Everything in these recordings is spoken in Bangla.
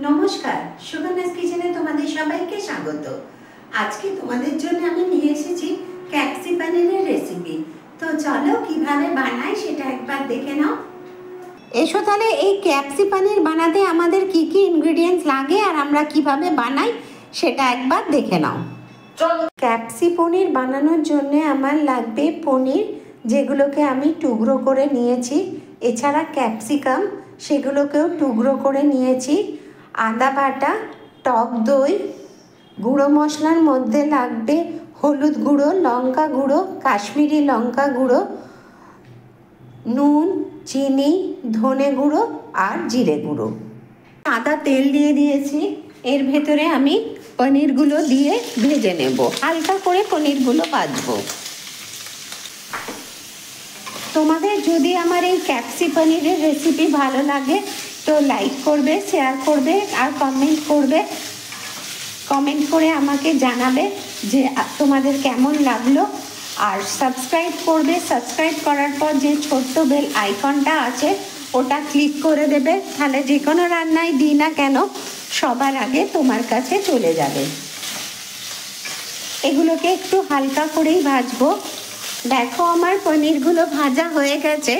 নমস্কার, সুগন্ধাস কিচেনে তোমাদের সবাইকে স্বাগত। আজকে তোমাদের জন্য আমি নিয়ে এসেছি ক্যাপসি পনিরের রেসিপি। তো চলো কিভাবে বানাই সেটা একবার দেখে নাও। এসো তাহলে এই ক্যাপসি পনির বানাতে আমাদের কি কি ইনগ্রেডিয়েন্টস লাগে আর আমরা কিভাবে বানাই সেটা একবার দেখে নাও। চলো। ক্যাপসি পনির বানানোর জন্য আমার লাগবে পনির, যেগুলোকে আমি টুকরো করে নিয়েছি, এছাড়া ক্যাপসিকাম সেগুলোকেও টুকরো করে নিয়েছি, আদা বাটা, টক দই, গুঁড়ো মশলার মধ্যে লাগবে হলুদ গুঁড়ো, লঙ্কা গুঁড়ো, কাশ্মীরি লঙ্কা গুঁড়ো, নুন, চিনি, ধনে গুঁড়ো আর জিরে গুঁড়ো। সাদা তেল দিয়ে দিয়েছি, এর ভেতরে আমি পনিরগুলো দিয়ে ভেজে নেব, হালকা করে পনিরগুলো ভাজবো। তোমাদের যদি আমার এই ক্যাপসি পনিরের রেসিপি ভালো লাগে তো লাইক করবে, শেয়ার করবে আর কমেন্ট করবে। কমেন্ট করে আমাকে জানাবে যে তোমাদের কেমন লাগলো, আর সাবস্ক্রাইব করবে। সাবস্ক্রাইব করার পর যে ছোট্ট বেল আইকনটা আছে ওটা ক্লিক করে দেবে, তাহলে যে কোনো রান্নায় দিই না কেন সবার আগে তোমার কাছে চলে যাবে। এগুলোকে একটু হালকা করেই ভাজবো। দেখো আমার পনিরগুলো ভাজা হয়ে গেছে,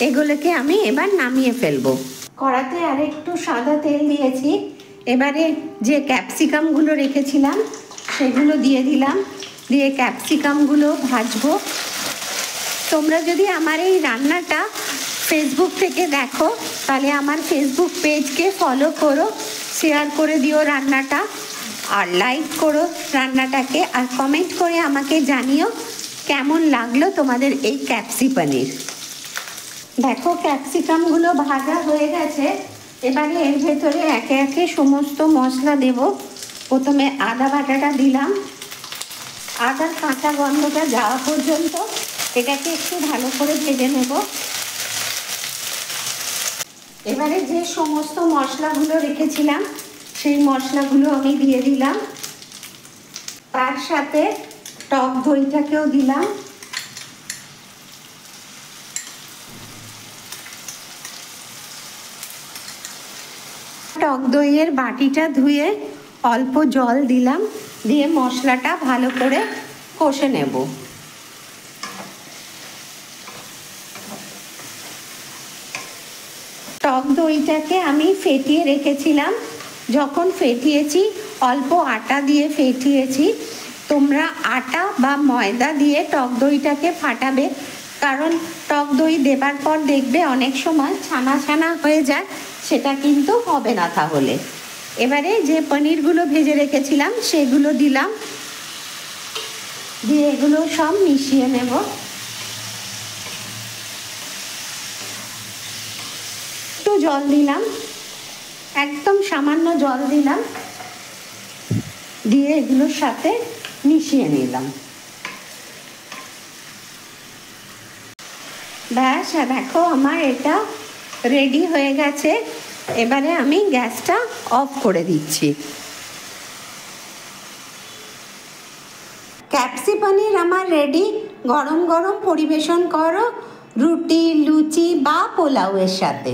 এগুলোকে আমি এবার নামিয়ে ফেলবো। কড়াতে আর একটু সাদা তেল দিয়েছি, এবারে যে ক্যাপসিকামগুলো রেখেছিলাম সেগুলো দিয়ে দিলাম, দিয়ে ক্যাপসিকামগুলো ভাজবো। তোমরা যদি আমার এই রান্নাটা ফেসবুক থেকে দেখো তাহলে আমার ফেসবুক পেজকে ফলো করো, শেয়ার করে দিও রান্নাটা, আর লাইক করো রান্নাটাকে, আর কমেন্ট করে আমাকে জানিও কেমন লাগলো তোমাদের এই ক্যাপসি পনির। দেখো ক্যাপসিকামগুলো ভাজা হয়ে গেছে, এবারে এর ভেতরে একে একে সমস্ত মশলা দেব। প্রথমে আদা বাটাটা দিলাম, আদার কাঁচা গন্ধটা যাওয়া পর্যন্ত এটাকে একটু ভালো করে ভেজে নেব। এবারে যে সমস্ত মশলাগুলো রেখেছিলাম সেই মশলাগুলো আমি দিয়ে দিলাম, তার সাথে টক দইটাকেও দিলাম। টক দইয়ের বাটিটা ধুয়ে অল্প জল দিলাম, দিয়ে মশলাটা ভালো করে কষে নেব। টক দইটাকে আমি ফেটিয়ে রেখেছিলাম, যখন ফেটিয়েছি অল্প আটা দিয়ে ফেটিয়েছি। তোমরা আটা বা ময়দা দিয়ে টক দইটাকে ফাটাবে, কারণ টক দই দেবার পর দেখবে অনেক সময় ছানা ছানা হয়ে যায়, সেটা কিন্তু হবে না তাহলে। এবারে যে পনিরগুলো ভেজে রেখেছিলাম সেগুলো দিলাম, দিয়ে এগুলো সব মিশিয়ে নেব। একটু জল দিলাম, একদম সামান্য জল দিলাম, দিয়ে এগুলোর সাথে মিশিয়ে নিলাম। ব্যাস, দেখো আমার এটা রেডি হয়ে গেছে। এবারে আমি গ্যাসটা অফ করে দিচ্ছি। ক্যাপসি পনির আমার রেডি। গরম গরম পরিবেশন করো রুটি, লুচি বা পোলাওয়ের সাথে।